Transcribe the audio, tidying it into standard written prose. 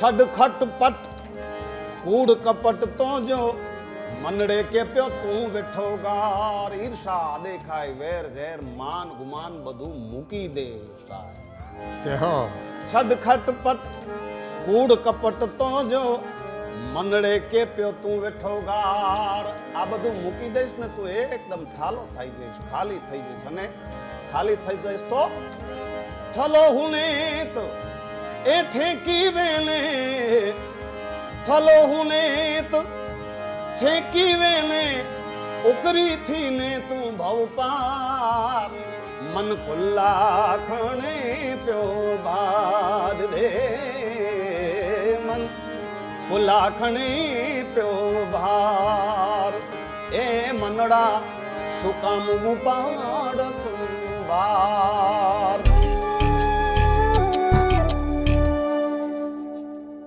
छड खटपट कूड़ कपट तो जो मनड़े के प्यो तू वेठो गार ईर्षा देखाय वेर झेर मान गुमान बधु मूकी दे छड खटपट कूड़ कपट तो जो मनड़े के प्यो तू वेठो गार आ बधु मूकी देश ने तू एकदम ठालो થઈ જઈશ ખાલી થઈ જઈશ અને ખાલી થઈ જઈશ તો થલો હુને તો એ ઠેકી વેલે થલો હુને તો ઠેકી વેલે ઉકરી થી ને તું ભવ પાર મન ખુલ્લા ખણે પ્યો બાદ દે મન ખુલ્લા ખણે પ્યો ભાર એ મનડા સુકામ મુપાડ સુંબાર